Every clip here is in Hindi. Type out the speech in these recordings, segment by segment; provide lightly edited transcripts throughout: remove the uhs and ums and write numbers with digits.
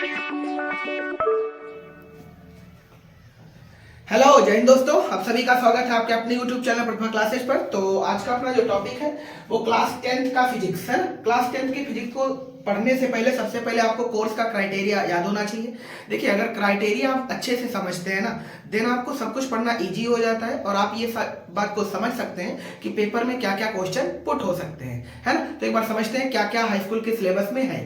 हेलो जय हिंद दोस्तों, आप सभी का स्वागत है आपके अपने YouTube चैनल प्रतिभा क्लासेस पर। तो आज का अपना जो टॉपिक है वो क्लास 10th का फिजिक्स है। क्लास 10th की फिजिक्स को पढ़ने से पहले सबसे पहले आपको कोर्स का क्राइटेरिया याद होना चाहिए। देखिए, अगर क्राइटेरिया आप अच्छे से समझते हैं ना, देन आपको सब कुछ पढ़ना इजी हो जाता है और आप ये बात को समझ सकते हैं कि पेपर में क्या क्या क्वेश्चन पुट हो सकते हैं, है ना। तो एक बार समझते हैं क्या क्या हाई स्कूल के सिलेबस में है।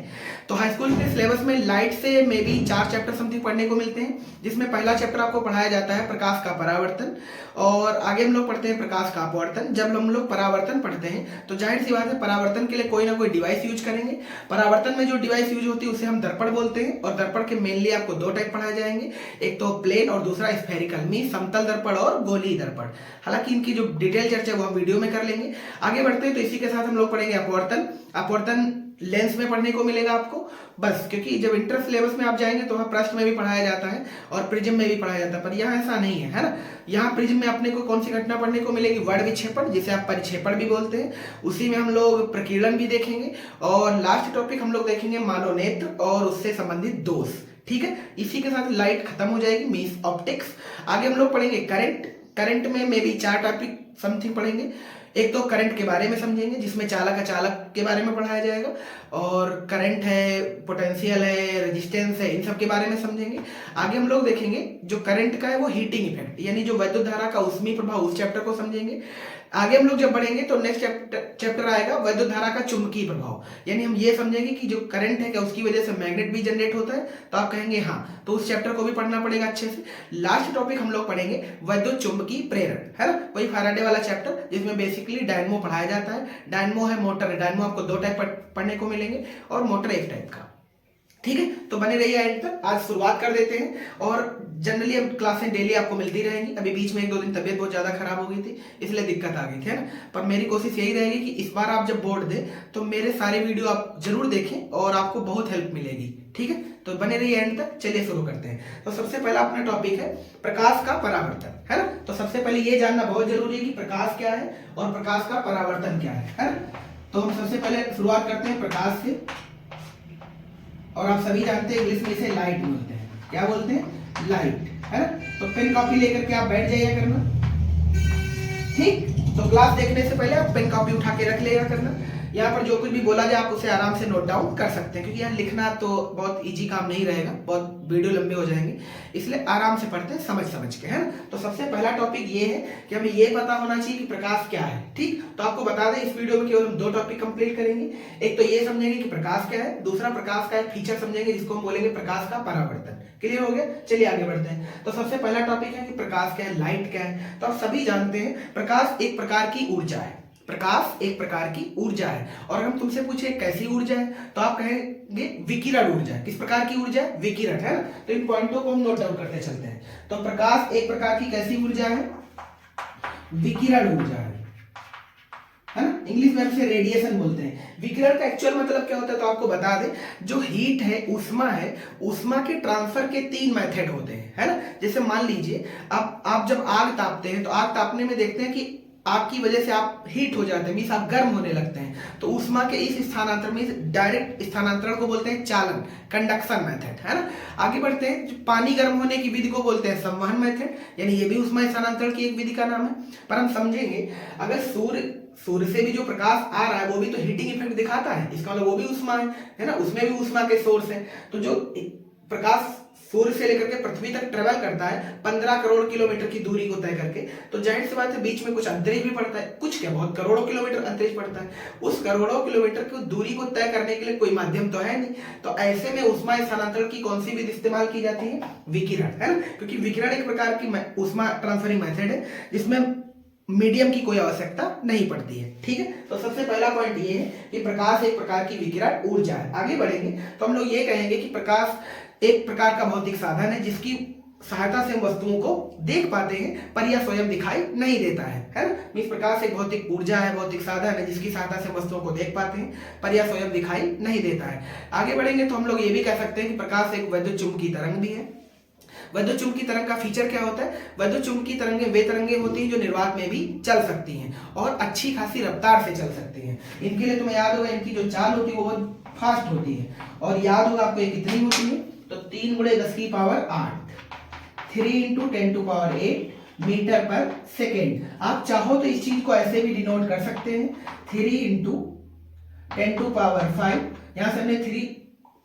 तो हाई स्कूल के सिलेबस में लाइट से मे बी 4 चैप्टर समथिंग पढ़ने को मिलते हैं, जिसमें पहला चैप्टर आपको पढ़ाया जाता है प्रकाश का परावर्तन, और आगे हम लोग पढ़ते हैं प्रकाश का अपवर्तन। जब हम लोग परावर्तन पढ़ते हैं तो जाहिर सी बात है परावर्तन के लिए कोई ना कोई डिवाइस यूज करेंगे। परावर्तन में जो डिवाइस यूज होती है उसे हम दर्पण बोलते हैं, और दर्पण के मेनली आपको 2 टाइप पढ़ाए जाएंगे, एक तो प्लेन और दूसरा स्फेरिकल, मीन समतल दर्पण और गोलीय दर्पण। हालांकि इनकी जो डिटेल चर्चा है वो हम वीडियो में कर लेंगे। आगे बढ़ते हैं तो इसी के साथ हम लोग पढ़ेंगे अपवर्तन। अपवर्तन लेंस में पढ़ने को मिलेगा आपको, बस, क्योंकि जब इंटर सिलेबस में आप जाएंगे तो वहाँ प्रश्न में भी पढ़ाया जाता है और प्रिज्म में भी पढ़ाया जाता है, पर यहाँ ऐसा नहीं है, है ना। यहाँ प्रिज्म में अपने को कौन सी घटना पढ़ने को मिलेगी? वर्ण विक्षेपण, जिसे आप परिक्षेपण भी बोलते हैं। उसी में हम लोग प्रकीर्णन भी देखेंगे, और लास्ट टॉपिक हम लोग देखेंगे मानवनेत्र और उससे संबंधित दोष। ठीक है, इसी के साथ लाइट खत्म हो जाएगी, मींस ऑप्टिक्स। आगे हम लोग पढ़ेंगे करंट। करंट में मे बी 4 टॉपिक समथिंग पढ़ेंगे। एक तो करंट के बारे में समझेंगे, जिसमें चालक अचालक के बारे में पढ़ाया जाएगा, और करंट है, पोटेंशियल है, रेजिस्टेंस है, इन सब के बारे में समझेंगे। आगे हम लोग देखेंगे जो करंट का है वो हीटिंग इफेक्ट, यानी जो वैद्युत धारा का ऊष्मीय प्रभाव, उस चैप्टर को समझेंगे। आगे हम लोग जब बढ़ेंगे तो नेक्स्ट चैप्टर आएगा वैद्युत धारा का चुंबकीय प्रभाव, यानी हम ये समझेंगे कि जो करंट है क्या उसकी वजह से मैग्नेट भी जनरेट होता है। तो आप कहेंगे हाँ, तो उस चैप्टर को भी पढ़ना पड़ेगा अच्छे से। लास्ट टॉपिक हम लोग पढ़ेंगे वैद्युत चुंबकीय प्रेरण, है ना, वही फैराडे वाला चैप्टर, जिसमें बेसिकली डायनमो पढ़ाया जाता है। डायनमो है, मोटर है। डायनमो आपको 2 टाइप पढ़ने को मिलेंगे और मोटर 1 टाइप का। ठीक है, तो बने रहिए एंड तक। आज शुरुआत कर देते हैं, और जनरली अब क्लासें डेली आपको मिलती रहेंगी। अभी बीच में 1-2 दिन तबीयत बहुत ज्यादा खराब हो गई थी, इसलिए दिक्कत आ गई थी, है ना। पर मेरी कोशिश यही रहेगी कि इस बार आप जब बोर्ड दें तो मेरे सारे वीडियो आप जरूर देखें और आपको बहुत हेल्प मिलेगी। ठीक है, तो बने रहिए एंड तक। चलिए शुरू करते हैं। तो सबसे पहला अपना टॉपिक है प्रकाश का परावर्तन, है ना। तो सबसे पहले ये जानना बहुत जरूरी है कि प्रकाश क्या है और प्रकाश का परावर्तन क्या है ना। तो हम सबसे पहले शुरुआत करते हैं प्रकाश से, और आप सभी जानते हैं इंग्लिश में इसे लाइट बोलते हैं। क्या बोलते हैं? लाइट, है ना। तो पेन कॉपी लेकर के आप बैठ जाइए करना। ठीक, तो क्लास देखने से पहले आप पेन कॉपी उठा के रख लिया करना। यहाँ पर जो कुछ भी बोला जाए आप उसे आराम से नोट डाउन कर सकते हैं, क्योंकि यहाँ लिखना तो बहुत इजी काम नहीं रहेगा, बहुत वीडियो लंबे हो जाएंगे, इसलिए आराम से पढ़ते हैं समझ समझ के, है ना। तो सबसे पहला टॉपिक ये है कि हमें ये पता होना चाहिए कि प्रकाश क्या है। ठीक, तो आपको बता दें इस वीडियो में केवल हम 2 टॉपिक कंप्लीट करेंगे। एक तो ये समझेंगे कि प्रकाश क्या है, दूसरा प्रकाश का एक फीचर समझेंगे जिसको हम बोलेंगे प्रकाश का परावर्तन। क्लियर हो गया? चलिए आगे बढ़ते हैं। तो सबसे पहला टॉपिक है कि प्रकाश क्या है, लाइट क्या है। तो आप सभी जानते हैं प्रकाश एक प्रकार की ऊर्जा है। प्रकाश एक प्रकार की ऊर्जा है, और हम तुमसे पूछे कैसी ऊर्जा है तो आप कहेंगे विकिरण ऊर्जा। किस प्रकार की ऊर्जा है? विकिरण, है ना। तो इन पॉइंटों को हम नोट डाउन करते चलते हैं। तो प्रकाश एक प्रकार की कैसी ऊर्जा है? विकिरण ऊर्जा है ना। इंग्लिश में इसे रेडिएशन बोलते हैं। विकिरण का एक्चुअल मतलब क्या होता है तो आपको बता दें, जो हीट है, ऊष्मा है, ऊष्मा के ट्रांसफर के 3 मेथड होते हैं, है ना। जैसे मान लीजिए आप जब आग तापते हैं तो आग तापने में देखते हैं कि आग की वजह से आप हीट हो जाते हैं, मींस आप गर्म होने लगते हैं। तो ऊष्मा के इस स्थानांतरण में डायरेक्ट स्थानांतरण को बोलते हैं चालन, कंडक्शन मेथड, है ना। आगे बढ़ते हैं, जो पानी गर्म होने की विधि को बोलते हैं संवहन मेथड, यानी ये भी ऊष्मा स्थानांतरण की एक विधि का नाम है। पर हम समझेंगे अगर सूर्य से भी जो प्रकाश आ रहा है वो भी तो हीटिंग इफेक्ट दिखाता है, इसका मतलब वो भी ऊष्मा है ना, उसमें भी ऊष्मा के सोर्स है। तो जो प्रकाश सूर्य से लेकर के पृथ्वी तक ट्रेवल करता है 15 करोड़ किलोमीटर की दूरी को तय करके, तो जाहिर सी बात है बीच में कुछ अंतरिक्ष भी पड़ता है, कुछ क्या बहुत करोड़ों किलोमीटर अंतरिक्ष पड़ता है। उस करोड़ों किलोमीटर की दूरी को तय करने के लिए कोई माध्यम तो है नहीं, तो ऐसे में ऊष्मा स्थानांतरण की कौन सी विधि इस्तेमाल की जाती है? विकिरण, है ना। क्योंकि विकिरण एक प्रकार की ऊष्मा ट्रांसफरिंग मेथड है जिसमें मीडियम की कोई आवश्यकता नहीं पड़ती है। ठीक है, तो सबसे पहला पॉइंट ये है कि प्रकाश एक प्रकार की विकिरण ऊर्जा है। आगे बढ़ेंगे तो हम लोग ये कहेंगे कि प्रकाश एक प्रकार का भौतिक साधन है जिसकी सहायता से हम वस्तुओं को देख पाते हैं, पर यह स्वयं दिखाई नहीं देता है ना। इस प्रकार से एक भौतिक ऊर्जा है, भौतिक साधन है जिसकी सहायता से वस्तुओं को देख पाते हैं, पर यह स्वयं दिखाई नहीं देता है। आगे बढ़ेंगे तो हम लोग ये भी कह सकते हैं कि प्रकाश एक वैद्युत चुंबकीय तरंग भी है। वैद्युत चुंबकीय तरंग का फीचर क्या होता है? वैद्युत चुंबकीय तरंगें वे तरंगें होती हैं जो निर्वात में भी चल सकती हैं और अच्छी खासी रफ्तार से चल सकती हैं। इनके लिए तुम्हें याद होगा इनकी जो चाल होती है वो बहुत फास्ट होती है, और याद होगा आपको ये कितनी होती है? तो 3 × 10⁸, 3 × 10⁸ मीटर पर सेकेंड। आप चाहो तो इस चीज को ऐसे भी डिनोट कर सकते हैं, 3 × 10⁵। यहां से हमने 3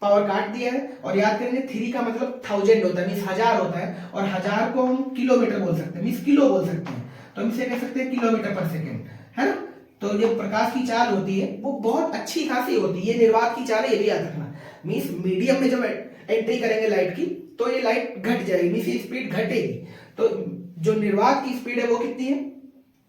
पावर काट दिया है और याद करेंगे 3 का मतलब 1000 होता है, मीन्स 1000 होता है, और 1000 को हम किलोमीटर बोल सकते हैं, मीन्स किलो बोल सकते हैं, तो हम इसे कह सकते हैं किलोमीटर पर सेकेंड, है ना। तो जो प्रकाश की चाल होती है वो बहुत अच्छी खासी होती है, ये निर्वात की चाल है, ये भी याद रखना। मीन्स मीडियम में जब एंट्री करेंगे लाइट की तो ये लाइट घट जाएगी, मीन्स ये स्पीड घटेगी। तो जो निर्वात की स्पीड है वो कितनी है,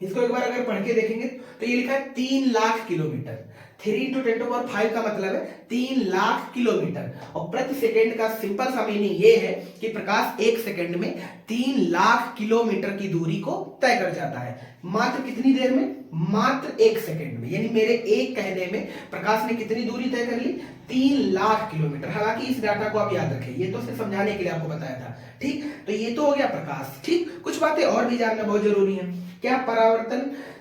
इसको एक बार अगर पढ़ के देखेंगे तो ये लिखा है 3 लाख किलोमीटर। 3 × 10⁵ का मतलब है 3 लाख किलोमीटर, और प्रति सेकेंड का सिंपल सा मीनिंग ये है कि प्रकाश 1 सेकेंड में 3 लाख किलोमीटर की दूरी को तय कर जाता है। मात्र कितनी देर में, मात्र 1 सेकेंड में, यानी मेरे एक कहने में प्रकाश ने कितनी दूरी तय कर ली, 3 लाख किलोमीटर। हालांकि इस डाटा को आप याद रखें, ये तो सिर्फ समझाने के लिए आपको बताया था, ठीक। तो ये तो हो गया प्रकाश, ठीक। कुछ बातें और भी जानना बहुत जरूरी है। क्या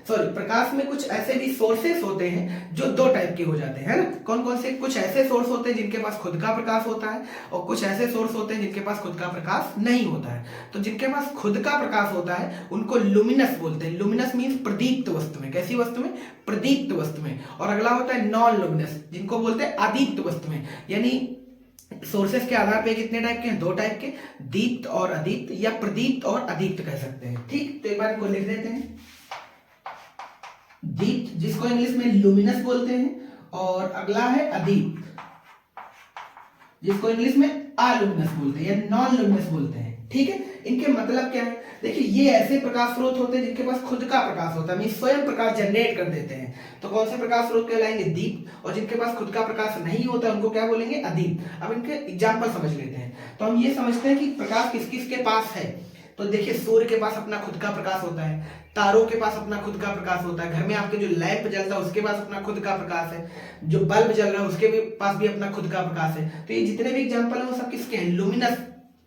प्रकाश में कुछ ऐसे भी सोर्सेस होते हैं जो 2 टाइप के हो जाते हैं, है ना। कौन कौन से, कुछ ऐसे सोर्स होते हैं जिनके पास खुद का प्रकाश होता है, और कुछ ऐसे सोर्स होते हैं जिनके पास खुद का प्रकाश नहीं होता है। तो जिनके पास खुद का प्रकाश होता है उनको लुमिनस बोलते हैं। लुमिनस मीन्स प्रदीप्त वस्तु में, कैसी वस्तु में, प्रदीप्त वस्तु में। और अगला होता है नॉन लुमिनस, जिनको बोलते हैं अदीप्त वस्तु में। यानी सोर्सेस के आधार पे कितने टाइप के हैं, 2 टाइप के, दीप्त और अदीप्त, या प्रदीप्त और अदीप्त कह सकते हैं, ठीक। तो एक बार इनको लिख देते हैं। दीप्त जिसको इंग्लिश में लुमिनस बोलते हैं, और अगला है अदीप्त जिसको इंग्लिश में अलुमिनस बोलते हैं या नॉन लुमिनस बोलते हैं, ठीक है। इनके मतलब क्या है, देखिए ये ऐसे प्रकाश स्रोत होते हैं जिनके पास खुद का प्रकाश होता है, मींस स्वयं प्रकाश जनरेट कर देते हैं। तो कौन से प्रकाश स्रोत कहलाएंगे, दीप्त। और जिनके पास खुद का प्रकाश नहीं होता उनको क्या बोलेंगे, अदीप्त। अब इनके एग्जाम्पल समझ लेते हैं। तो हम ये समझते हैं कि प्रकाश किस किस के पास है। तो देखिए सूर्य के पास अपना खुद का प्रकाश होता है, तारों के पास अपना खुद का प्रकाश होता है, घर में आपके जो लैंप जलता है उसके पास अपना खुद का प्रकाश है, जो बल्ब जल रहा है उसके पास भी अपना खुद का प्रकाश है। तो ये जितने भी एग्जांपल है वो सब किसके हैं, लुमिनस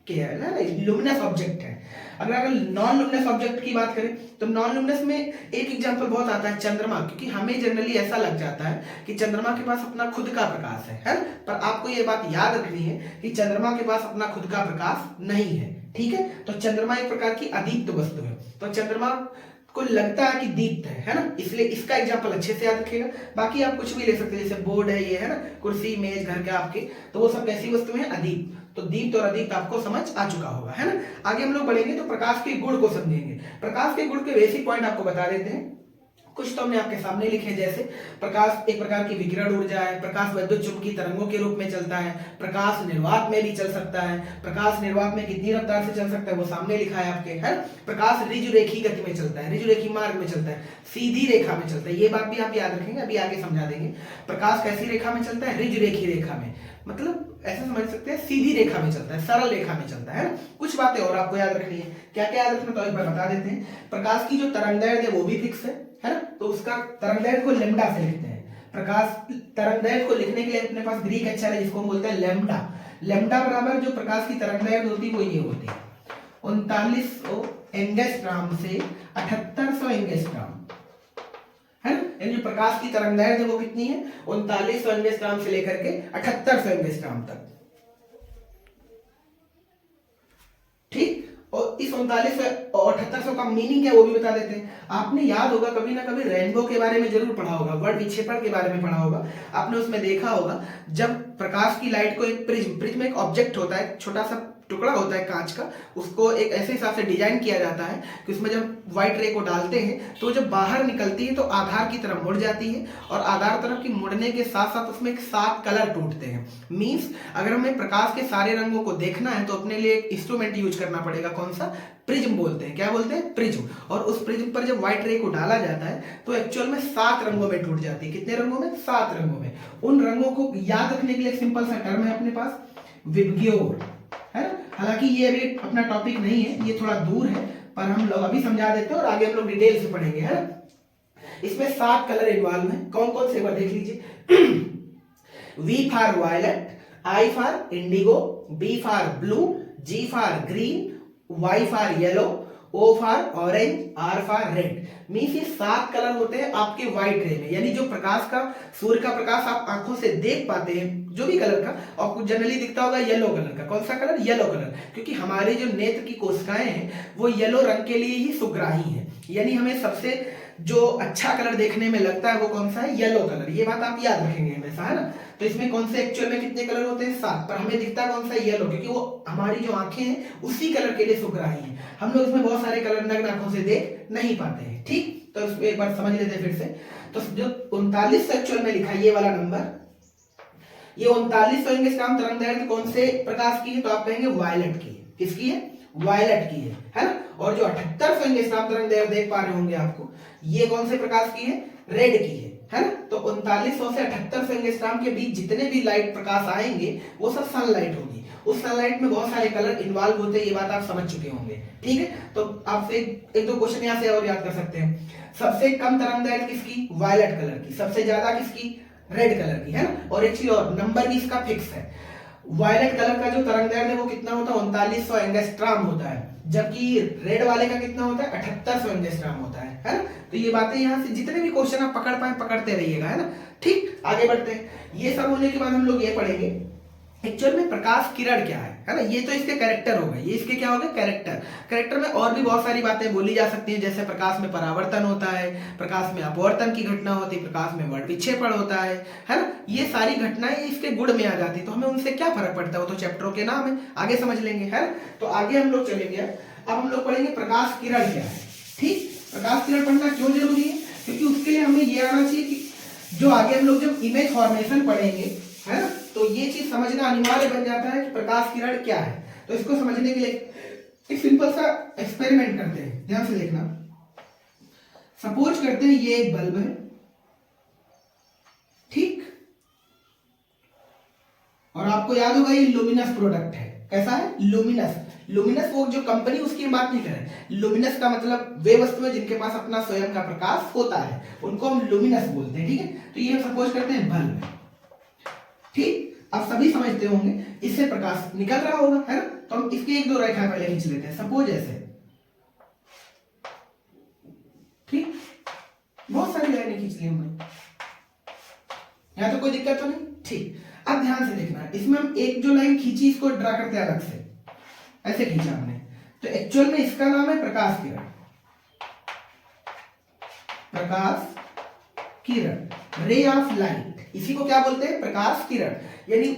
के है ना, लुमिनस ऑब्जेक्ट है। अगर नॉन लुमिनस ऑब्जेक्ट की बात करें तो नॉन लुमिनस में एक एग्जांपल बहुत आता है चंद्रमा, क्योंकि हमें जनरली ऐसा लग जाता है कि चंद्रमा के पास अपना खुद का प्रकाश है। पर आपको ये बात याद रखनी है कि चंद्रमा के पास अपना खुद का प्रकाश नहीं है, ठीक है। तो चंद्रमा एक प्रकार की अदीप्त वस्तु है, तो चंद्रमा को लगता है कि दीप्त है ना, इसलिए इसका एग्जांपल अच्छे से याद रखिएगा। बाकी आप कुछ भी ले सकते हैं, जैसे बोर्ड है ये, है ना, कुर्सी मेज घर के आपके, तो वो सब कैसी वस्तु है, अदीप्त। तो दीप्त और अदीप्त आपको समझ आ चुका होगा, है ना। आगे हम लोग बढ़ेंगे तो प्रकाश के गुण को समझेंगे। प्रकाश के गुण के बेसिक पॉइंट आपको बता देते हैं, कुछ तो हमने आपके सामने लिखे, जैसे प्रकाश एक प्रकार की विकिरण ऊर्जा है, प्रकाश वैद्युत चुंबकीय तरंगों के रूप में चलता है, प्रकाश निर्वात में भी चल सकता है, प्रकाश निर्वात में कितनी रफ्तार से चल सकता है वो सामने लिखा है आपके, है। प्रकाश ऋजुरेखी गति में चलता है, ऋजुरेखी मार्ग में चलता है, सीधी रेखा में चलता है, ये बात भी आप याद रखेंगे, अभी आगे समझा देंगे। प्रकाश कैसी रेखा में चलता है, ऋजुरेखी रेखा में, मतलब ऐसा समझ सकते हैं सीधी रेखा में चलता है, सरल रेखा में चलता है ना। कुछ बातें और आपको याद रखनी है, क्या क्या याद रखना तो एक बार बता देते हैं। प्रकाश की जो तरंगदैर्घ्य है वो भी फिक्स है ना, तो उसका तरंगदैर्घ्य को लैम्डा से लिखते हैं। प्रकाश तरंगदैर्घ्य को लिखने के लिए अपने पास ग्रीक अक्षर है जिसको हम बोलते हैं लैम्डा। लैम्डा बराबर जो प्रकाश की तरंगदैर्घ्य होती है वो ये होती है 3900 एंगस्ट्रॉम से 7800 एंगस्ट्रॉम, है ना। यानी जो प्रकाश की तरंगदैर्घ्य वो कितनी है, 3900 एंगस्ट्रॉम से लेकर के 7800 एंगस्ट्रॉम तक, ठीक। और इस 3900 और 7800 का मीनिंग क्या वो भी बता देते हैं। आपने याद होगा कभी ना कभी रेनबो के बारे में जरूर पढ़ा होगा, वर्ड विक्षेपण के बारे में पढ़ा होगा आपने, उसमें देखा होगा जब प्रकाश की लाइट को एक प्रिज्म एक ऑब्जेक्ट होता है, छोटा सा टुकड़ा होता है कांच का, उसको एक ऐसे हिसाब से डिजाइन किया जाता है कि उसमें जब व्हाइट रे को डालते हैं तो जब बाहर निकलती है तो आधार की तरफ मुड़ जाती है, और आधार तरफ की मुड़ने के साथ साथ उसमें 7 कलर टूटते हैं। मींस अगर हमें प्रकाश के सारे रंगों को देखना है तो अपने लिए एक इंस्ट्रूमेंट यूज करना पड़ेगा, कौन सा, प्रिज्म बोलते हैं, क्या बोलते हैं, प्रिज्म। और उस प्रिज्म पर जब व्हाइट रे को डाला जाता है तो एक्चुअल में 7 रंगों में टूट जाती है। कितने रंगों में, 7 रंगों में। उन रंगों को याद रखने के लिए सिंपल सा टर्म है अपने पास, विबग्योर, है ना। हालांकि ये अभी अपना टॉपिक नहीं है, ये थोड़ा दूर है, पर हम लोग अभी समझा देते हैं और आगे हम लोग डिटेल से पढ़ेंगे, है ना। इसमें 7 कलर इन्वॉल्व हैं, कौन कौन से, एक बार देख लीजिए। V for violet, I for indigo, B for blue, G for green, Y for yellow, O for orange, R for red. Means ये 7 कलर होते हैं आपके व्हाइट रे में, यानी जो प्रकाश का, सूर्य का प्रकाश आप आंखों से देख पाते हैं जो भी कलर का, आपको जनरली दिखता होगा येलो कलर का। कौन सा कलर? येलो कलर, क्योंकि हमारे जो नेत्र की कोशिकाएं हैं वो येलो रंग के लिए ही सुग्राही हैं, यानी हमें सबसे जो अच्छा कलर देखने में लगता है वो कौन सा है? Yellow colour. ये बात आप याद रखेंगे हमेशा, है ना। तो इसमें कौन से एक्चुअल में कितने कलर होते हैं? 7, पर हमें दिखता है कौन सा? येलो, क्योंकि वो हमारी जो आंखें हैं उसी कलर के लिए सुग्राही हैं। हम लोग इसमें बहुत सारे कलर नग्न आंखों से देख नहीं पाते हैं, ठीक। तो इसको एक बार समझ लेते हैं फिर से। तो जो 39 एक्चुअल में लिखा है ये वाला नंबर, ये 39 इंग्लिश काम तरंगदैर्घ्य कौन से प्रकाश की है? तो आप कहेंगे वायलेट की है। किसकी है? वायलेट की है ना। और जो 78 इंग्लिश काम तरंगदैर्घ्य देख पा रहे होंगे आपको, ये कौन से प्रकाश की है? रेड की है ना। तो 3900 से 78 एंगस्ट्रॉम के बीच जितने भी लाइट प्रकाश आएंगे वो सब सनलाइट होगी। उस सनलाइट में बहुत सारे कलर इन्वॉल्व होते हैं, ये बात आप समझ चुके होंगे, ठीक है। तो आपसे एक दो क्वेश्चन यहाँ से और याद कर सकते हैं। सबसे कम तरंगदैर्घ्य किसकी? वायलेट कलर की। सबसे ज्यादा किसकी? रेड कलर की, है ना। और एक चीज और, नंबर भी इसका फिक्स है। वायलेट कलर का जो तरंगदैर्घ्य वो कितना होता है? 3900 एंगस्ट्रॉम होता है, जबकि रेड वाले का कितना होता है? 7800 एंगस्ट्रॉम होता है ना। तो ये बातें यहाँ से जितने भी क्वेश्चन आप पकड़ पाए पकड़ते रहिएगा, है ना, ठीक। आगे बढ़ते हैं। ये सब होने के बाद हम लोग ये पढ़ेंगे एक्चुअल में प्रकाश किरण क्या है ना। ये तो इसके कैरेक्टर हो गए, ये इसके क्या हो गए? कैरेक्टर। कैरेक्टर में और भी बहुत सारी बातें बोली जा सकती हैं, जैसे प्रकाश में परावर्तन होता है, प्रकाश में अपवर्तन की घटना होती है, प्रकाश में वर्ण विक्षेपण होता है ना। ये सारी घटनाएं इसके गुण में आ जाती है, तो हमें उनसे क्या फर्क पड़ता है? वो तो चैप्टरों के नाम है, आगे समझ लेंगे, है ना। तो आगे हम लोग चलेंगे। अब हम लोग पढ़ेंगे प्रकाश किरण क्या है, ठीक। प्रकाश किरण पढ़ना क्यों जरूरी है? क्योंकि उसके लिए हमें ये आना चाहिए कि जो आगे हम लोग जब इमेज फॉर्मेशन पढ़ेंगे, है ना, तो ये चीज समझना अनिवार्य बन जाता है कि प्रकाश किरण क्या है। तो इसको समझने के लिए एक सिंपल सा एक्सपेरिमेंट करते हैं, ध्यान से देखना। सपोज करते हैं ये एक बल्ब है, ठीक, और आपको याद होगा ये लुमिनस प्रोडक्ट है। कैसा है? लुमिनस। लुमिनस वो जो कंपनी, उसकी बात नहीं करें। लुमिनस का मतलब वे वस्तुएं जिनके पास अपना स्वयं का प्रकाश होता है, उनको हम लुमिनस बोलते हैं, ठीक है। तो ये सपोज करते हैं बल्ब, ठीक। आप सभी समझते होंगे इससे प्रकाश निकल रहा होगा, है ना। तो हम इसकी एक दो रेखा पहले खींच लेते हैं, सपोज ऐसे, ठीक। बहुत सारी लाइनें खींच ली हमने, यहां तो कोई दिक्कत तो नहीं, ठीक। अब ध्यान से देखना, इसमें हम एक जो लाइन खींची इसको ड्रा करते हैं अलग से, ऐसे खींचा हमने, तो एक्चुअल में इसका नाम है प्रकाश किरण। प्रकाश किरण, रे ऑफ लाइट, इसी को क्या बोलते हैं? प्रकाश किरण। यानी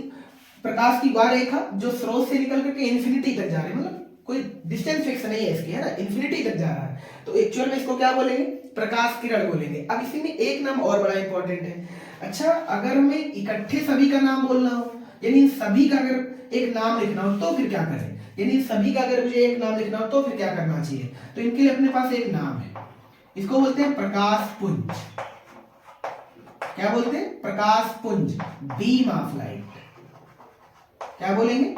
प्रकाश की वह रेखा जो स्रोत से निकल करके इन्फिनिटी तक जा रही है, मतलब कोई डिस्टेंस फिक्स नहीं है इसकी, है ना, इन्फिनिटी तक जा रहा है, तो एक्चुअल में इसको क्या बोलेंगे? प्रकाश किरण बोलेंगे। अब इसी में एक नाम और बड़ा इंपॉर्टेंट है। अच्छा, अगर हमें इकट्ठे सभी का नाम बोलना हो, यानी सभी का अगर एक नाम लिखना हो तो फिर क्या करें? यानी सभी का अगर मुझे एक नाम लिखना हो तो फिर क्या करना चाहिए? तो इनके लिए अपने पास एक नाम है, इसको बोलते हैं प्रकाश पुंज। क्या बोलते हैं? प्रकाश पुंज, बीम ऑफ लाइट। क्या बोलेंगे?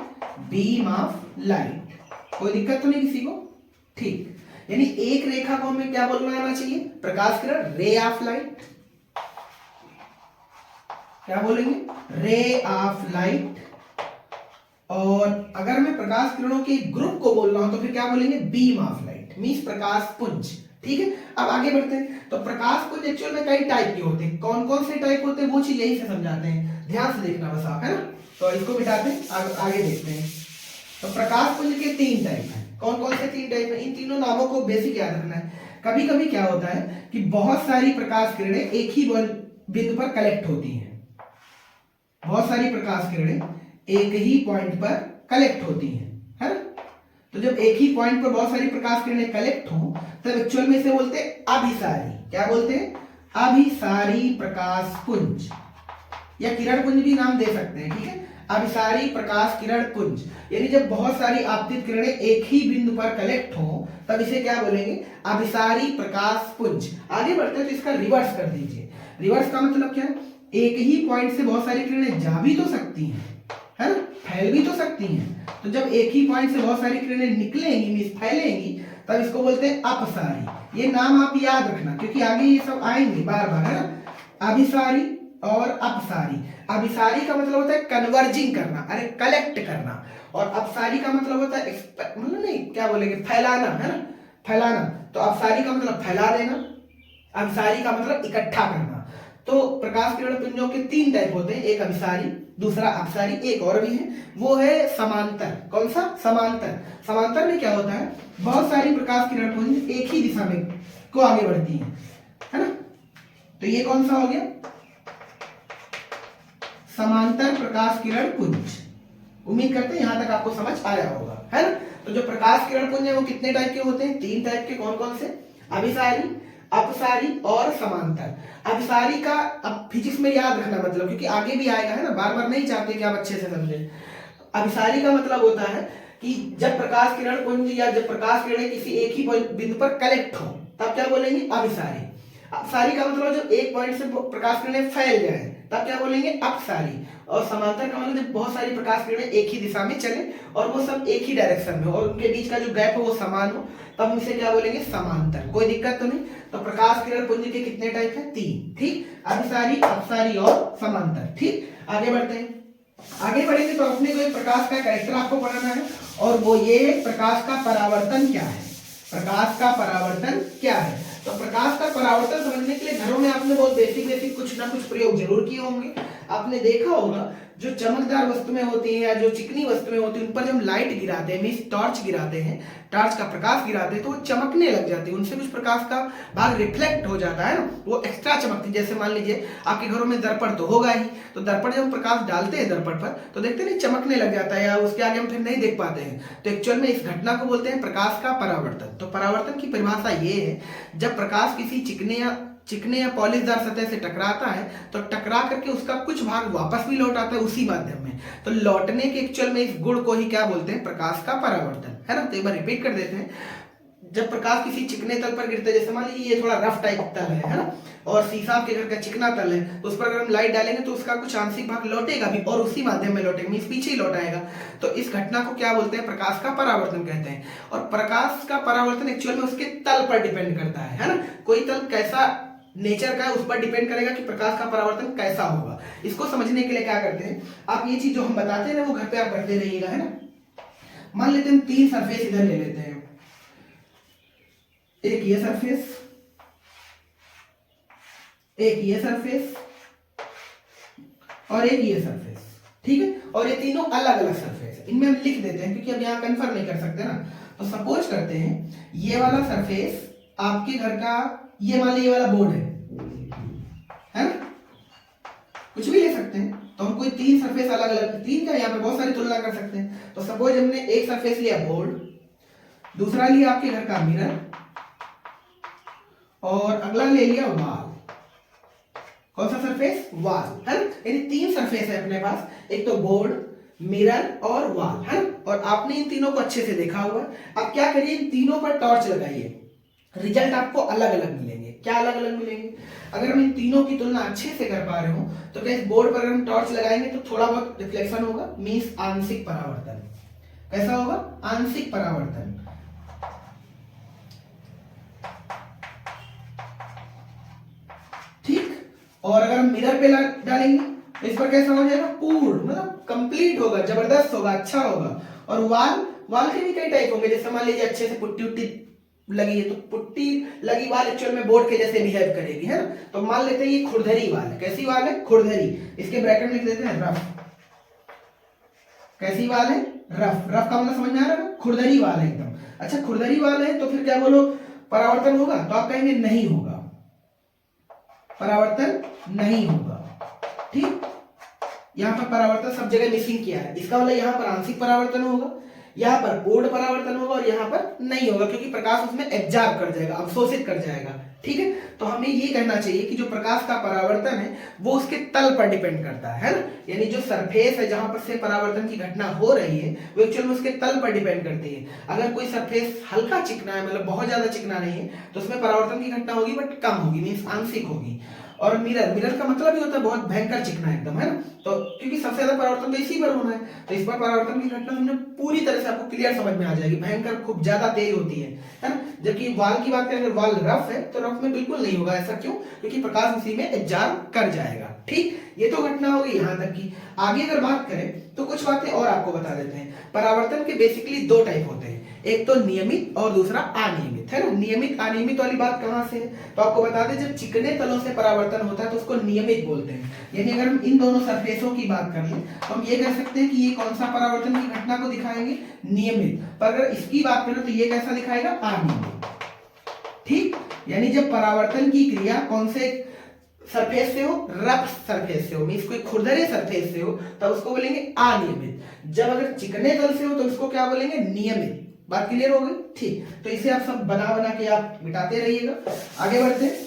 Beam of light. कोई दिक्कत तो नहीं किसी को, ठीक। यानी एक रेखा को हमें क्या बोलना आना चाहिए? प्रकाश किरण, रे ऑफ लाइट। क्या बोलेंगे? Ray of light. और अगर हमें प्रकाश किरणों के ग्रुप को बोलना हो तो फिर क्या बोलेंगे? बीम ऑफ लाइट, मींस प्रकाश पुंज, ठीक है। अब आगे बढ़ते हैं। तो प्रकाश पुंज एक्चुअल में कई टाइप के होते हैं। कौन कौन से टाइप होते हैं वो चीज यही से समझाते हैं, ध्यान से देखना बस आप, है ना। तो इसको मिटाते हैं, आगे देखते हैं। तो प्रकाश पुंज के 3 टाइप हैं। कौन कौन से 3 टाइप हैं? इन तीनों नामों को बेसिक याद रखना है। कभी कभी क्या होता है कि बहुत सारी प्रकाश किरणें एक ही बिंदु पर कलेक्ट होती हैं। बहुत सारी प्रकाश किरणें एक ही पॉइंट पर कलेक्ट होती हैं, है ना। तो जब एक ही पॉइंट पर बहुत सारी प्रकाश किरणें कलेक्ट हो तब एक्चुअल में इसे बोलते हैं अभिसारी। क्या बोलते हैं? अभिसारी प्रकाश पुंज, या किरण पुंज भी नाम दे सकते हैं, ठीक है। अभिसारी प्रकाश किरण पुंज, यानी जब बहुत सारी आपतित किरणें एक ही बिंदु पर कलेक्ट हो तब इसे क्या बोलेंगे? अभिसारी प्रकाश पुंज। आगे बढ़ते हैं तो इसका रिवर्स कर दीजिए। रिवर्स का मतलब क्या है? एक ही पॉइंट से बहुत सारी किरणें जा भी तो सकती हैं, है ना, फैल भी तो सकती हैं। तो जब एक ही पॉइंट से बहुत सारी किरणें निकलेंगी, मींस फैलेंगी, तब इसको बोलते हैं अपसारी। ये नाम आप याद रखना क्योंकि आगे ये सब आएंगे बार बार, है ना। अभिसारी और अपसारी। अभिसारी का मतलब होता है कन्वर्जिंग करना, अरे कलेक्ट करना, और अपसारी का मतलब होता है मतलब नहीं क्या बोलेंगे, फैलाना, है ना। फैलाना, तो अपसारी का मतलब फैला देना, अभिसारी का मतलब इकट्ठा करना। तो प्रकाश किरण पुंजों के 3 टाइप होते हैं, एक अभिसारी, दूसरा अपसारी, एक और भी है, वो है समांतर। कौन सा? समांतर। समांतर में क्या होता है, बहुत सारी प्रकाश किरण पुंज एक ही दिशा में को आगे बढ़ती है ना। तो ये कौन सा हो गया? समांतर प्रकाश किरण पुंज। उम्मीद करते हैं यहां तक आपको समझ आया होगा, है ना। तो जो प्रकाश किरण पुंज है वो कितने टाइप के होते हैं? 3 टाइप के। कौन कौन से? अभिसारी, अपसारी और समांतर। अभिसारी का अब फिजिक्स में याद रखना, मतलब क्योंकि आगे भी आएगा, है ना, बार बार नहीं चाहते कि आप अच्छे से समझें। अभिसारी का मतलब होता है कि जब प्रकाश किरण पुंज या जब प्रकाश किरण किसी एक ही बिंदु पर कलेक्ट हो तब क्या बोलेंगे? अभिसारी। अपसारी का मतलब जब एक पॉइंट से प्रकाश किरणें फैल जाए तब क्या बोलेंगे? अपसारी। और समांतर का मतलब जब बहुत सारी प्रकाश किरणें एक ही दिशा में चले और वो सब एक ही डायरेक्शन में और उनके बीच का जो गैप है वो समान हो, तब इसे क्या बोलेंगे? समांतर। कोई दिक्कत तो नहीं। तो प्रकाश किरण पुंज के कितने टाइप है? 3। ठीक, अभिसारी, अपसारी और समांतर। ठीक, आगे बढ़ते हैं। आगे बढ़ेंगे तो अपने को एक प्रकाश का कैरेक्टर आपको पढ़ाना है, और वो ये प्रकाश का परावर्तन क्या है। प्रकाश का परावर्तन क्या है? तो प्रकाश का परावर्तन समझने के लिए घरों में आपने बहुत बेसिक कुछ ना कुछ प्रयोग जरूर किए होंगे। आपने देखा होगा जो चमकदार वस्तुएं होती हैं या जो चिकनी वस्तुएं होती हैं उन पर जब हम लाइट गिराते हैं, मींस टॉर्च गिराते हैं, टॉर्च का प्रकाश गिराते हैं, तो वो चमकने लग जाती है, उनसे कुछ प्रकाश का भाग रिफ्लेक्ट हो जाता है ना, वो एक्स्ट्रा चमकती है। जैसे मान लीजिए आपके घरों में दर्पण तो होगा ही, तो दर्पण जब हम प्रकाश डालते हैं दर्पण पर तो देखते नहीं चमकने लग जाता है, या उसके आगे हम फिर नहीं देख पाते हैं। तो एक्चुअल में इस घटना को बोलते हैं प्रकाश का परावर्तन। तो परावर्तन की परिभाषा ये है, जब प्रकाश किसी चिकने या पॉलिशदार सतह से टकराता है तो टकरा करके उसका कुछ भाग वापस भी लौट आता है उसी माध्यम में। तो लौटने के एक्चुअल में इस गुण को ही क्या बोलते हैं? प्रकाश का परावर्तन, है ना। तो एक बार रिपीट कर देते हैं। जब प्रकाश किसी चिकने तल पर गिरता है, जैसे मान लीजिए ये थोड़ा रफ टाइप तल है ना, और शीशा आपके घर का चिकना तल है, तो उस पर अगर हम लाइट डालेंगे तो उसका कुछ आंशिक भाग लौटेगा भी और उसी माध्यम में लौटेगा, मींस पीछे ही लौटाएगा। तो इस घटना को क्या बोलते हैं? प्रकाश का परावर्तन कहते हैं। और प्रकाश का परावर्तन एक्चुअल में उसके तल पर डिपेंड करता है ना। कोई तल कैसा नेचर का है उस पर डिपेंड करेगा कि प्रकाश का परावर्तन कैसा होगा। इसको समझने के लिए क्या करते हैं, आप ये चीज जो हम बताते हैं ना वो घर पे आप करते रहिएगा, है ना। मान लेते हैं 3 सरफेस इधर ले लेते हैं, एक ये सरफेस, एक ये सरफेस और एक ये सरफेस, ठीक है। और ये तीनों अलग अलग सरफेस है, इनमें हम लिख देते हैं क्योंकि अब यहाँ कंफर्म नहीं कर सकते ना। तो सपोज करते हैं ये वाला सरफेस आपके घर का, ये मान लीजिए ये वाला बोर्ड है ना, कुछ भी ले सकते हैं। तो हम कोई 3 सरफेस अलग अलग, 3 का यहाँ पे बहुत सारी तुलना कर सकते हैं। तो सपोज हमने एक सरफेस लिया बोर्ड, दूसरा लिया आपके घर का मिरर, और अगला ले लिया वॉल। कौन सा सरफेस? वॉल, है ना। यानी 3 सरफेस है अपने पास, एक तो बोर्ड, मिरर और वॉल, है ना। और आपने इन तीनों को अच्छे से देखा हुआ। अब क्या करिए, इन तीनों पर टॉर्च लगाइए, रिजल्ट आपको अलग अलग मिलेंगे। क्या अलग अलग मिलेंगे? अगर हम इन तीनों की तुलना अच्छे से कर पा रहे हो तो क्या इस बोर्ड पर अगर हम टॉर्च लगाएंगे तो थोड़ा बहुत रिफ्लेक्शन होगा, मींस आंशिक परावर्तन। कैसा होगा? आंशिक परावर्तन। ठीक। और अगर हम मिरर पे डालेंगे तो इस पर कैसा हो जाएगा? पूर्ण, मतलब कंप्लीट होगा, जबरदस्त होगा, अच्छा होगा। और वाल के भी कई टाइप होंगे, जैसे मान लीजिए अच्छे से पुट्टी उट्टी लगी है तो पुट्टी लगी वाल एक्चुअल में बोर्ड के जैसे बिहेव करेगी, है ना। तो मान लेते हैं ये खुरदरी वाल है। कैसी वाल है? खुरदरी। इसके ब्रैकेट में लिख देते हैं रफ। कैसी वाल है? रफ। रफ का मतलब समझ में आ रहा है ना, खुरदरी वाल है एकदम। अच्छा, खुरदरी वाल है तो फिर क्या बोलो, परावर्तन होगा? तो आप कहेंगे नहीं होगा, परावर्तन नहीं होगा। ठीक, यहाँ पर परावर्तन सब जगह मिसिंग किया है, इसका मतलब यहाँ पर आंशिक परावर्तन होगा, यहाँ पर पूर्ण परावर्तन होगा और यहाँ पर नहीं होगा, क्योंकि प्रकाश उसमें एब्जॉर्ब कर जाएगा, अवशोषित कर जाएगा। ठीक है, तो हमें ये कहना चाहिए कि जो प्रकाश का परावर्तन है वो उसके तल पर डिपेंड करता है ना। यानी जो सरफेस है जहां पर से परावर्तन की घटना हो रही है वो एक्चुअल में उसके तल पर डिपेंड करती है। अगर कोई सरफेस हल्का चिकना है, मतलब बहुत ज्यादा चिकना नहीं है, तो उसमें परावर्तन की घटना होगी बट कम होगी, मीन्स आंशिक होगी। और मिरर का मतलब ही होता है बहुत भयंकर चिकना एकदम, है ना। तो क्योंकि सबसे ज्यादा परावर्तन तो इसी पर होना है, तो इस पर परावर्तन की घटना हमने पूरी तरह से आपको क्लियर समझ में आ जाएगी, भयंकर खूब ज्यादा तेज होती है ना। जबकि वाल की बात करें, अगर वाल रफ है तो रफ में बिल्कुल नहीं होगा। ऐसा क्यों? क्योंकि प्रकाश उसी में एब्जॉर्ब कर जाएगा। ठीक, ये तो घटना होगी यहाँ तक की। आगे अगर बात करें तो कुछ बातें और आपको बता देते हैं। परावर्तन के बेसिकली दो टाइप होते हैं, एक तो नियमित और दूसरा अनियमित, है ना। नियमित अनियमित वाली बात कहाँ से है, तो आपको बता दें जब चिकने तलों से परावर्तन होता है तो उसको नियमित बोलते हैं। यानी अगर हम इन दोनों सरफेसों की बात कर लें तो हम ये कह सकते हैं कि ये कौन सा परावर्तन की घटना को दिखाएंगे, नियमित। पर अगर इसकी बात करें तो ये कैसा दिखाएगा, अनियमित। ठीक, यानी जब परावर्तन की क्रिया कौन से सरफेस से हो, रफ सरफेस से हो, मींस कोई खुरदरे सरफेस से हो, तब उसको बोलेंगे अनियमित। जब अगर चिकने तल से हो तो उसको क्या बोलेंगे, नियमित। बात क्लियर हो गई, ठीक। तो इसे आप सब बना बना के आप मिटाते रहिएगा। आगे बढ़ते हैं।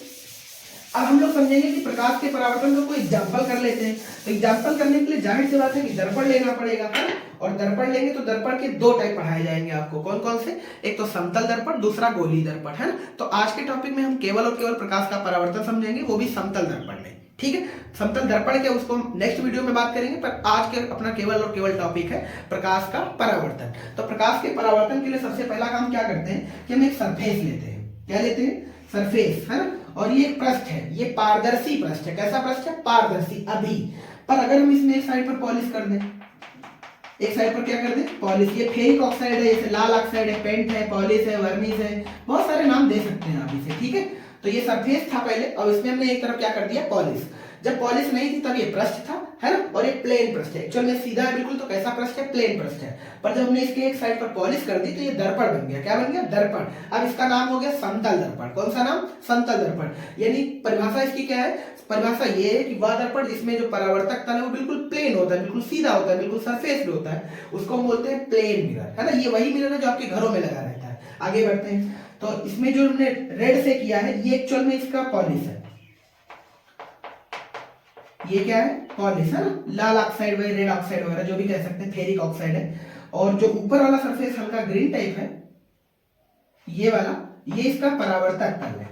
अब हम लोग समझेंगे कि प्रकाश के परावर्तन का कोई एग्जाम्पल कर लेते हैं। तो एग्जाम्पल करने के लिए जाहिर सी बात है कि दर्पण लेना पड़ेगा, है। और दर्पण लेंगे तो दर्पण के दो टाइप पढ़ाए जाएंगे आपको, कौन कौन से, एक तो समतल दर्पण, दूसरा गोलीय दर्पण, है ना। तो आज के टॉपिक में हम केवल और केवल प्रकाश का परावर्तन समझेंगे, वो भी समतल दर्पण में, ठीक है। समतल दर्पण क्या, उसको हम नेक्स्ट वीडियो में बात करेंगे, पर आज के अपना केवल और केवल टॉपिक है प्रकाश का परावर्तन। तो प्रकाश के परावर्तन के लिए सबसे पहला काम क्या करते हैं कि हम एक सरफेस लेते हैं। क्या लेते हैं, सरफेस, है ना। और ये पृष्ठ है, ये पारदर्शी पृष्ठ है। कैसा पृष्ठ है, पारदर्शी। अभी पर अगर हम इसमें एक साइड पर पॉलिश कर दें, एक साइड पर क्या कर दें, पॉलिश। ये फेरिक ऑक्साइड है, जैसे लाल ऑक्साइड है, पेंट है, पॉलिश है, वर्निश है, बहुत सारे नाम दे सकते हैं आप इसे, ठीक है। तो ये सरफेस था पहले, और इसमें हमने एक तरफ क्या कर दिया, पॉलिश। जब पॉलिश नहीं थी तब ये पृष्ठ था, है ना। और ये प्लेन पृष्ठ है, एक्चुअल में सीधा है बिल्कुल, तो कैसा पृष्ठ है, प्लेन पृष्ठ है। पर जब हमने इसके एक साइड पर पॉलिश कर दी तो ये दर्पण बन गया। क्या बन गया, दर्पण। अब इसका नाम हो गया समतल दर्पण। कौन सा नाम, समतल दर्पण। यानी परिभाषा इसकी क्या है, परिभाषा ये है कि वह दर्पण जिसमें जो परावर्तक तल है वो बिल्कुल प्लेन होता है, बिल्कुल सीधा होता है, बिल्कुल सरफेस पे होता है, उसको हम बोलते हैं प्लेन मिरर, है ना। ये वही मिरर है जो आपके घरों में लगा रहता है। आगे बढ़ते हैं। तो इसमें जो हमने रेड से किया है ये एक्चुअल में इसका पॉलिश है, ये क्या है, पॉलिश, है ना। लाल ऑक्साइड वगैरह, रेड ऑक्साइड वगैरह जो भी कह सकते हैं, फेरिक ऑक्साइड है। और जो ऊपर वाला सरफेस हल्का ग्रीन टाइप है, ये वाला, ये इसका परावर्तक तल है।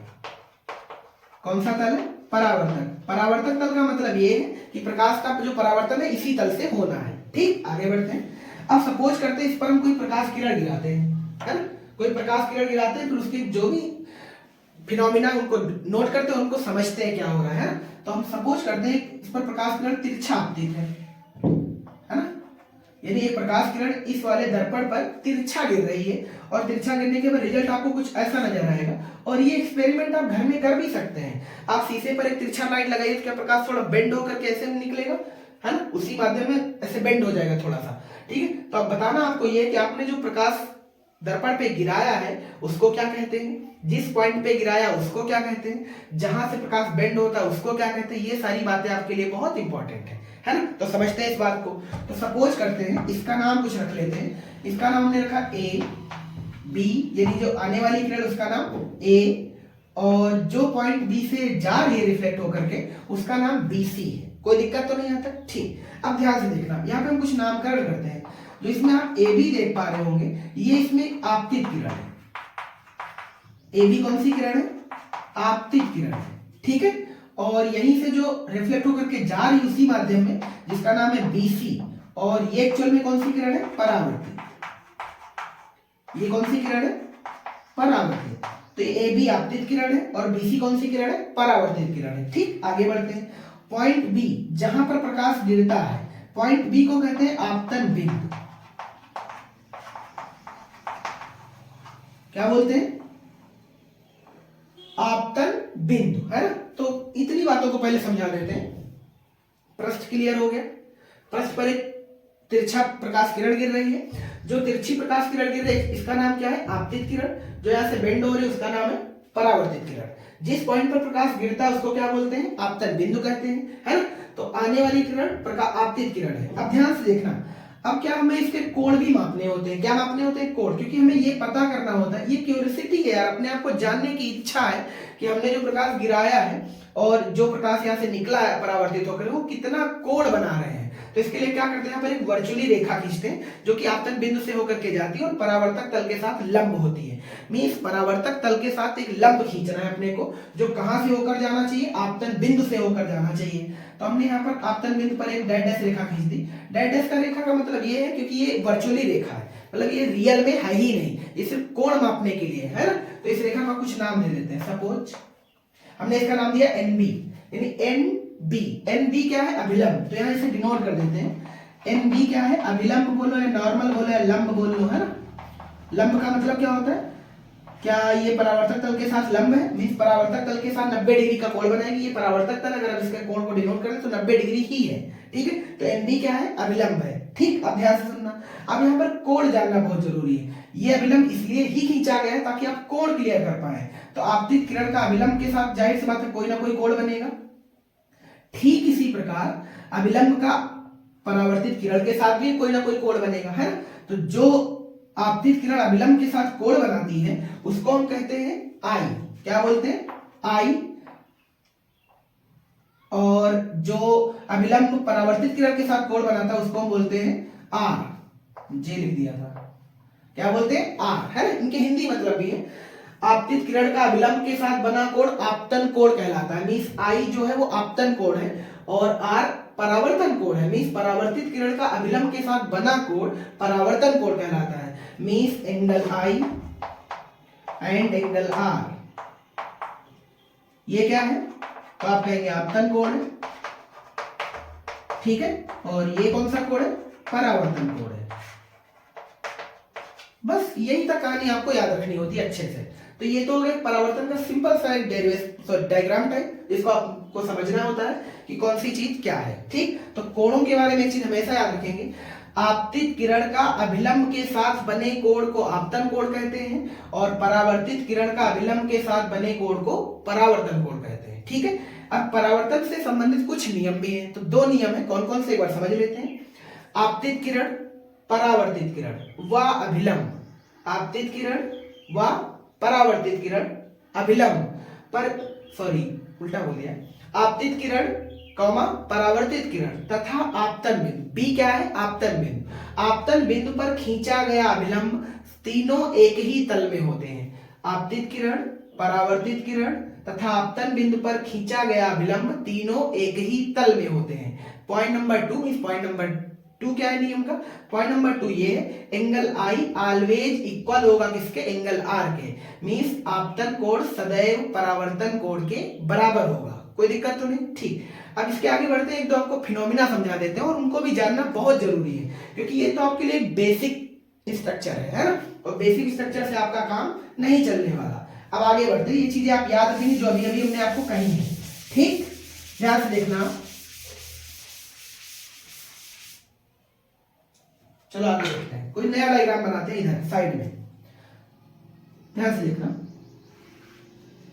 कौन सा तल है, परावर्तक। परावर्तक तल का मतलब ये है कि प्रकाश का जो परावर्तन है इसी तल से होना है, ठीक। आगे बढ़ते हैं। अब सपोज करते हैं इस पर हम कोई प्रकाश किरण गिराते हैं, है ना। कोई प्रकाश किरण गिराते हैं, फिर उसकी जो भी फिनोमिना उनको नोट करते हैं, उनको समझते हैं क्या हो रहा है। तो हम सपोज करते हैं इस पर प्रकाश किरण तिरछा आपतित है ना। यानी ये प्रकाश किरण इस वाले दर्पण पर तिरछा गिर रही है, और तिरछा गिरने के बाद रिजल्ट आपको कुछ ऐसा नजर आएगा। और ये एक्सपेरिमेंट आप घर में कर भी सकते हैं। आप शीशे पर एक तिरछा लाइट लगाइए तो क्या प्रकाश थोड़ा बेंड होकर कैसे निकलेगा, है ना, उसी माध्यम में ऐसे बेंड हो जाएगा थोड़ा सा, ठीक है। तो अब बताना आपको ये कि आपने जो प्रकाश दर्पण पे गिराया है उसको क्या कहते हैं, जिस पॉइंट पे गिराया उसको क्या कहते हैं, जहां से प्रकाश बेंड होता है उसको क्या कहते हैं। ये सारी बातें आपके लिए बहुत इंपॉर्टेंट है ना। तो समझते हैं इस बात को। तो सपोज करते हैं इसका नाम कुछ रख लेते हैं। इसका नाम हमने रखा ए बी, यानी जो आने वाली किरण उसका नाम ए, और जो पॉइंट बी से जा रही है रिफ्लेक्ट होकर के उसका नाम बी सी है। कोई दिक्कत तो नहीं आता, ठीक। अब ध्यान से देखना, यहाँ पे हम कुछ नामकरण करते हैं। जो इसमें आप ए बी देख पा रहे होंगे, ये इसमें आपतित किरण है। ए बी कौन सी किरण है, आपतित किरण है, ठीक है। और यहीं से जो रिफ्लेक्ट होकर के जा रही उसी माध्यम में, जिसका नाम है बीसी, और ये एक्चुअल में कौन सी किरण है, परावर्तित। ये कौन सी किरण है, परावर्तित। तो ये ए बी आपतित किरण है और बीसी कौन सी किरण है, परावर्तित किरण है, ठीक। आगे बढ़ते हैं। पॉइंट बी जहां पर प्रकाश गिरता है, पॉइंट बी को कहते हैं आपतन बिंदु। क्या बोलते हैं, आपतन बिंदु, है ना। तो इतनी बातों को पहले समझा देते हैं। पृष्ठ क्लियर हो गया। पृष्ठ पर एक तिरछा प्रकाश किरण गिर रही है। जो तिरछी प्रकाश किरण गिर रही है इसका नाम क्या है, आपतित किरण। जो यहां से बेंड हो रही है उसका नाम है परावर्तित किरण। जिस पॉइंट पर प्रकाश गिरता है उसको क्या बोलते हैं, आपतन बिंदु कहते हैं, है ना। तो आने वाली किरण आपतित किरण है। अब ध्यान से देखना, अब क्या हमें इसके कोण भी मापने होते हैं। क्या मापने होते हैं, कोण, क्योंकि हमें ये पता करना होता है, ये क्यूरियोसिटी है यार, अपने आप को जानने की इच्छा है कि हमने जो प्रकाश गिराया है और जो प्रकाश यहाँ से निकला है परावर्तित होकर वो कितना कोण बना रहे हैं। तो इसके लिए क्या करते हैं, यहाँ पर एक वर्चुअली रेखा खींचते हैं जो कि आपतन बिंदु से होकर के जाती है और परावर्तक तल के साथ लंब होती है। मींस परावर्तक तल के साथ एक लंब खींचना है अपने को, जो कहां से होकर जाना चाहिए, आपतन बिंदु से होकर जाना चाहिए। तो हमने यहाँ पर आपतन बिंदु पर एक डैश डैश रेखा खींच दी। डैश डैश का रेखा का मतलब ये है क्योंकि ये वर्चुअली रेखा है, मतलब ये रियल में है ही नहीं, ये सिर्फ कोण मापने के लिए है ना। तो इस रेखा का कुछ नाम दे देते हैं। सपोज हमने इसका नाम दिया एन बी, यानी एन बी। एन बी क्या है? अभिलंब। तो यहाँ इसे डिनोट कर देते हैं। एन बी क्या है? अभिलंब बोलो या नॉर्मल बोलो या लंब बोल लो, है ना। लंब का मतलब क्या होता है? क्या ये परावर्तक तल के साथ लंब है? मीन्स परावर्तक तल के साथ 90 डिग्री का कोण बनाएगी। ये परावर्तक तल अगर आप इसके कोण को डिनोट करें तो 90 डिग्री ही है, ठीक है। तो एन बी क्या है? अभिलंब है, ठीक। अब ध्यान से सुनना, अब यहाँ पर कोण जानना बहुत जरूरी है। ये अभिलंब इसलिए ही खींचा गया है ताकि आप कोण क्लियर कर पाए। तो आपतित किरण का अभिलंब के साथ जाहिर सी बात है कोई ना कोई कोण बनेगा। ठीक इसी प्रकार अभिलंब का परावर्तित किरण के साथ भी कोई ना कोई कोण बनेगा, है ना। तो जो आपतित किरण अभिलंब के साथ कोण बनाती है उसको हम कहते हैं आई। क्या बोलते हैं? आई। और जो अभिलंब परावर्तित किरण के साथ कोण बनाता है उसको हम बोलते हैं आर। जे लिख दिया था। क्या बोलते हैं? आर, है ना। इनके हिंदी मतलब भी है। आपतित किरण का अभिलंब के साथ बना कोण आपतन कोण कहलाता है। मींस आई जो है वो आपतन कोण है और आर परावर्तन कोण है। मींस परावर्तित किरण का अभिलंब के साथ बना कोण परावर्तन कोण कहलाता है। Means angle I and angle R ये क्या है? तो आप कहेंगे आपतन कोण है, ठीक है। और ये कौन सा कोण है? परावर्तन कोण है। बस यही तक कहानी आपको याद रखनी होती है अच्छे से। तो ये तो हो गया परावर्तन का सिंपल सा डायग्राम टाइप, जिसको आपको समझना होता है कि कौन सी चीज क्या है, ठीक। तो कोणों के बारे में एक चीज हमेशा याद रखेंगे, आपतित किरण का अभिलंब के साथ बने कोण को आपतन कोण कहते हैं और परावर्तित किरण का अभिलंब के साथ बने कोण को परावर्तन कोण कहते हैं, ठीक है। अब परावर्तन से संबंधित कुछ नियम भी हैं। तो दो नियम है, कौन कौन से एक बार समझ लेते हैं। आपतित किरण, परावर्तित किरण व अभिलंब। आपतित किरण व परावर्तित किरण अभिलंब पर, सॉरी उल्टा बोल दिया। आपतित किरण कौमा परावर्तित किरण तथा आपतन बिंदु। बी क्या है? आपतन बिंदु। आपतन बिंदु पर खींचा गया अभिलंब तीनों एक ही तल में होते हैं। आपतित किरण, परावर्तित किरण तथा आपतन बिंदु पर खींचा गया अभिलंब तीनों एक ही तल में होते हैं। पॉइंट नंबर 2 इस पॉइंट नंबर 2 क्या है नियम का? पॉइंट नंबर 2 ये है, एंगल आई ऑलवेज इक्वल होगा किसके? एंगल आर के। मींस आपतन कोण सदैव परावर्तन कोण के बराबर होगा। कोई दिक्कत तो नहीं, ठीक। अब इसके आगे बढ़ते हैं, एक दो आपको फिनोमिना समझा देते हैं और उनको भी जानना बहुत जरूरी है क्योंकि ये तो आपके लिए बेसिक स्ट्रक्चर है ना। और बेसिक स्ट्रक्चर से आपका काम नहीं चलने वाला। अब आगे बढ़ते हैं, ये चीजें आप याद रखेंगे जो अभी अभी हमने आपको कही है, ठीक। ध्यान से देखना। चलो आगे देखते हैं, कोई नया डायग्राम बनाते हैं इधर साइड में। ध्यान से देखना।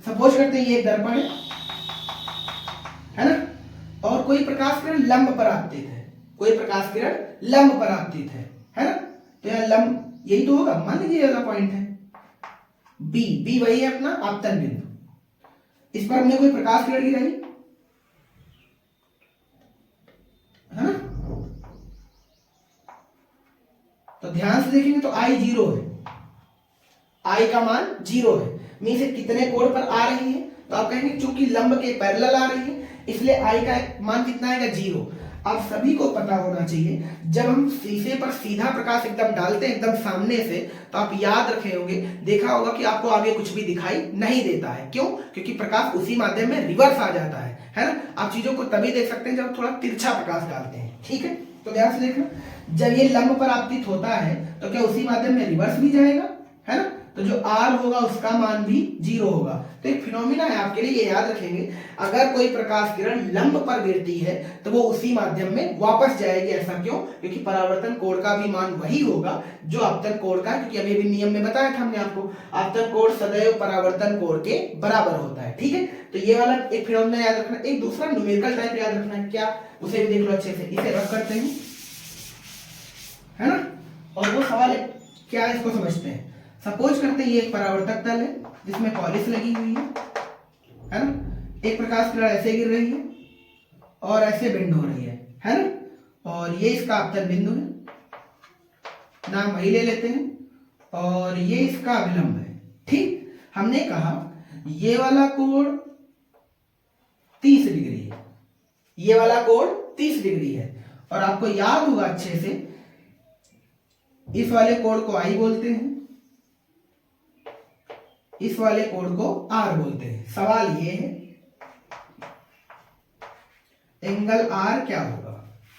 सपोज करते हैं ये एक दर्पण है ना, और कोई प्रकाश किरण लंब पर आपतित है। कोई प्रकाश किरण लंब पर आपतित है ना। तो यह लंब यही तो होगा, मान लीजिए ये वाला पॉइंट है बी। बी वही है अपना आपतन बिंदु। इस पर हमने कोई प्रकाश किरण गिराई है ना। तो ध्यान से देखेंगे तो आई 0 है। आई का मान 0 है। मीन से कितने कोण पर आ रही है? तो आप कहेंगे चूंकि लंब के पैरेलल आ रही है इसलिए आई का मान कितना आएगा? 0। आप सभी को पता होना चाहिए जब हम शीशे पर सीधा प्रकाश एकदम डालते हैं एकदम सामने से, तो आप याद रखे होंगे, देखा होगा कि आपको आगे कुछ भी दिखाई नहीं देता है। क्यों? क्योंकि प्रकाश उसी माध्यम में रिवर्स आ जाता है ना। आप चीजों को तभी देख सकते हैं जब थोड़ा तिरछा प्रकाश डालते हैं, ठीक है। तो ध्यान से देखना, जब ये लंब पर आपतित होता है तो क्या उसी माध्यम में रिवर्स भी जाएगा, है ना। तो जो आर होगा उसका मान भी 0 होगा। तो एक फिनोमिना है आपके लिए, ये याद रखेंगे, अगर कोई प्रकाश किरण लंब पर गिरती है तो वो उसी माध्यम में वापस जाएगी। ऐसा क्यों? क्योंकि परावर्तन कोण का भी मान वही होगा जो आपतन कोण का है, क्योंकि अभी भी नियम में बताया था हमने आपको, आपतन कोण सदैव परावर्तन कोण के बराबर होता है, ठीक है। तो ये वाला एक फिनोमिना याद रखना। एक दूसरा न्यूमेरिकल टाइप याद रखना है, क्या? उसे भी देख लो अच्छे से। इसे रख करते हैं, है ना। और वो सवाल क्या है इसको समझते हैं। सपोज करते हैं ये एक परावर्तक तल है जिसमें पॉलिश लगी हुई है ना। एक प्रकाश किरण ऐसे गिर रही है और ऐसे बेंड हो रही है ना। और ये इसका आपतन बिंदु है, नाम वही ले लेते हैं, और ये इसका अभिलंब है, ठीक। हमने कहा ये वाला कोण 30 डिग्री है, ये वाला कोण 30 डिग्री है। और आपको याद होगा अच्छे से, इस वाले कोण को आई बोलते हैं, इस वाले कोण को आर बोलते हैं। सवाल ये है एंगल आर क्या होगा,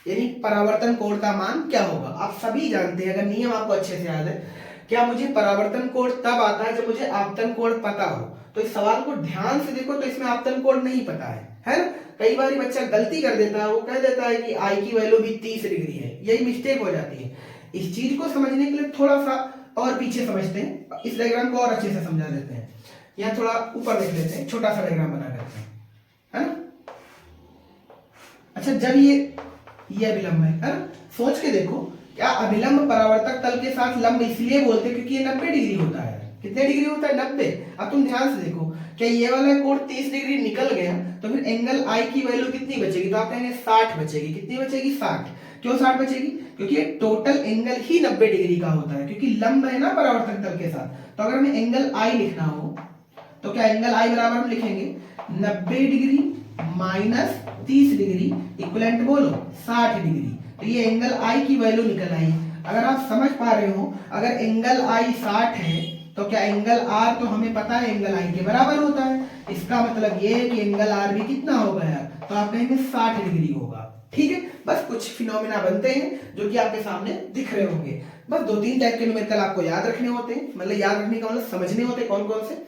यानी परावर्तन कोण का मान क्या होगा। आप सभी जानते हैं, अगर नियम आपको अच्छे से याद है, क्या मुझे परावर्तन कोण तब आता है जब मुझे आपतन कोण पता हो। तो इस सवाल को ध्यान से देखो, तो इसमें आपतन कोण नहीं पता है ना। कई बार बच्चा गलती कर देता है, वो कह देता है कि आई की वैल्यू भी 30 डिग्री है, यही मिस्टेक हो जाती है। इस चीज को समझने के लिए थोड़ा सा और पीछे समझते हैं, इस डायग्राम को और अच्छे से समझा देते हैं। यहाँ थोड़ा ऊपर देख लेते हैं, छोटा सा डायग्राम बना लेते हैं, है ना। अच्छा, जब ये अभिलंब है ना, सोच के देखो, क्या अभिलंब परावर्तक तल के साथ लंब इसलिए बोलते हैं क्योंकि ये 90 डिग्री होता है। कितने डिग्री होता है? 90। अब तुम ध्यान से देखो, क्या ये वाला कोण 30 डिग्री निकल गया तो फिर एंगल आई की वैल्यू कितनी बचेगी? तो आप कहेंगे 60 बचेगी। कितनी बचेगी? 60। क्यों 60 बचेगी? क्योंकि टोटल एंगल ही 90 डिग्री का होता है, क्योंकि लंब है ना परावर्तक तल के साथ। तो अगर हमें एंगल आई लिखना हो तो क्या एंगल आई बराबर हम लिखेंगे 90 डिग्री माइनस 30 डिग्री इक्वलेंट बोलो 60 डिग्री। तो ये एंगल आई की वैल्यू निकल आई। अगर आप समझ पा रहे हो, अगर एंगल आई 60 है तो क्या एंगल आर तो हमें पता है एंगल आई के बराबर होता है। इसका मतलब ये है कि एंगल आर भी कितना होगा यार? तो आप कहेंगे 60 डिग्री होगा। ठीक है, बस कुछ फिनोमिना बनते हैं जो कि आपके सामने दिख रहे होंगे। बस 2-3 टाइप के न्यूमेरिकल आपको याद रखने होते हैं, मतलब याद रखने का मतलब समझने होते हैं कौन कौन से।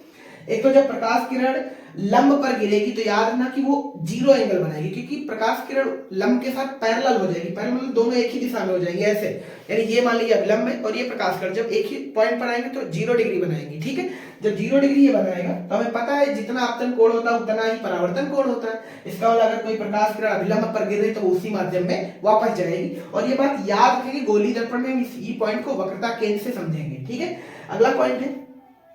एक तो जब प्रकाश किरण लंब पर गिरेगी तो याद रखना कि वो 0 एंगल बनाएगी, क्योंकि प्रकाश किरण लंब के साथ पैरेलल हो जाएगी। पैरेलल मतलब दोनों एक ही दिशा में हो जाएंगे ऐसे, यानी ये मान लीजिए अभिलंब है और ये प्रकाश किरण जब एक ही पॉइंट पर आएंगे तो 0 डिग्री बनाएंगी। ठीक है, जब 0 डिग्री ये बनाएगा तो हमें पता है जितना आपतन कोण होता है उतना ही परावर्तन कोण होता है। इसका मतलब अगर कोई प्रकाश किरण अभिलंब पर गिर रही तो वो उसी माध्यम में वापस जाएगी। और ये बात याद रखेंगे, गोली दर्पण में इस ई पॉइंट को वक्रता केंद्र से समझेंगे। ठीक है, अगला पॉइंट है,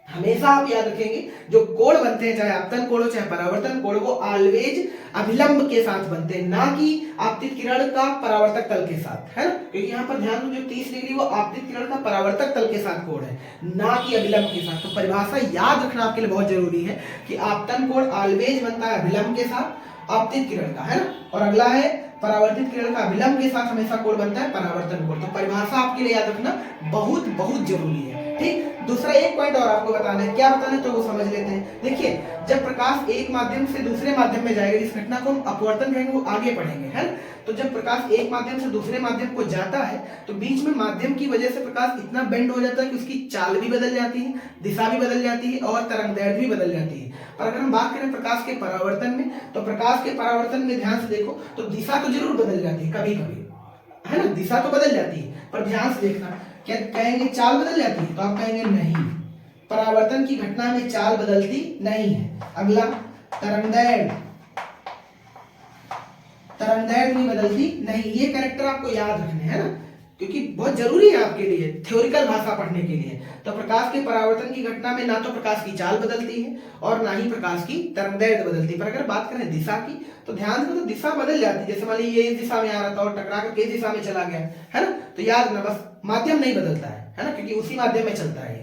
हमेशा आप याद रखेंगे जो कोण बनते हैं, चाहे आपतन कोण हो चाहे परावर्तन कोण, वो ऑलवेज अभिलंब के साथ बनते हैं, ना कि आपतित किरण का परावर्तक तल के साथ, है ना। क्योंकि यहाँ पर ध्यान दो, जो 30 डिग्री वो आपतित किरण का परावर्तक तल के साथ कोण है, ना कि अभिलंब के साथ। तो परिभाषा याद रखना आपके लिए बहुत जरूरी है कि आपतन कोण ऑलवेज बनता है अभिलंब के साथ आपतित किरण का, है ना। और अगला है परावर्तित किरण का अभिलंब के साथ हमेशा कोण बनता है परावर्तन कोण। तो परिभाषा आपके लिए याद रखना बहुत बहुत जरूरी है। ठीक, दूसरा एक पॉइंट और आपको बताना है, क्या बताना है तो वो समझ लेते हैं। देखिए, जब प्रकाश एक माध्यम से दूसरे माध्यम में जाएगा, इस घटना को हम अपवर्तन कहेंगे, वो आगे पढ़ेंगे, है। तो जब प्रकाश एक माध्यम से दूसरे माध्यम को जाता है तो बीच में माध्यम की वजह से प्रकाश इतना बेंड हो जाता है कि उसकी चाल भी बदल जाती है, दिशा भी बदल जाती है और तरंगदैर्घ्य भी बदल जाती है। पर अगर हम बात करें प्रकाश के परावर्तन में, तो प्रकाश के परावर्तन में ध्यान से देखो तो दिशा तो जरूर बदल जाती है कभी कभी, है ना, दिशा तो बदल जाती है, पर ध्यान से देखना, क्या कहेंगे चाल बदल जाती है? तो आप कहेंगे नहीं, परावर्तन की घटना में चाल बदलती नहीं है। अगला तरंगदैर्घ्य भी बदलती नहीं। ये कैरेक्टर आपको याद रखने हैं ना, क्योंकि बहुत जरूरी है आपके लिए थ्योरिकल भाषा पढ़ने के लिए। तो प्रकाश के परावर्तन की घटना में ना तो प्रकाश की चाल बदलती है और ना ही प्रकाश की तरंगदैर्घ्य बदलती है। पर अगर बात करें दिशा की तो ध्यान से, तो दिशा बदल जाती है। जैसे मान लीजिए ये इस दिशा में आ रहा था और टकरा करके इस दिशा में चला गया, है ना। तो याद रखना, बस माध्यम नहीं बदलता है ना, क्योंकि उसी माध्यम में चलता है।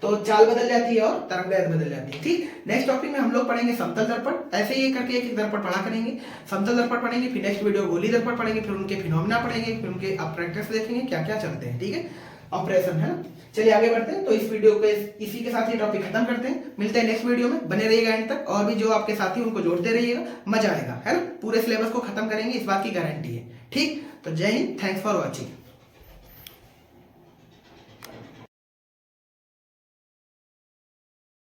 तो चाल बदल जाती है और तरंगदैर्घ्य बदल जाती है। ठीक, नेक्स्ट टॉपिक में हम लोग पढ़ेंगे समतल दर्पण। ऐसे ही करके एक एक दर्पण पढ़ा करेंगे। समतल दर्पण पढ़ेंगे, फिर नेक्स्ट वीडियो गोली दर्पण पढ़ेंगे, फिर उनके फिनोमिना पढ़ेंगे, फिर उनके अप्रैक्टिस देखेंगे क्या क्या चलते हैं। ठीक है, ऑपरेशन, है ना। चलिए आगे बढ़ते हैं। तो इस वीडियो को इसी के साथ ये टॉपिक खत्म करते हैं। मिलते हैं नेक्स्ट वीडियो में, बने रहिएगा एंड तक। और भी जो आपके साथी उनको जोड़ते रहिएगा, मजा आएगा, है ना। पूरे सिलेबस को खत्म करेंगे, इस बात की गारंटी है। ठीक, तो जय हिंद, थैंक्स फॉर वॉचिंग।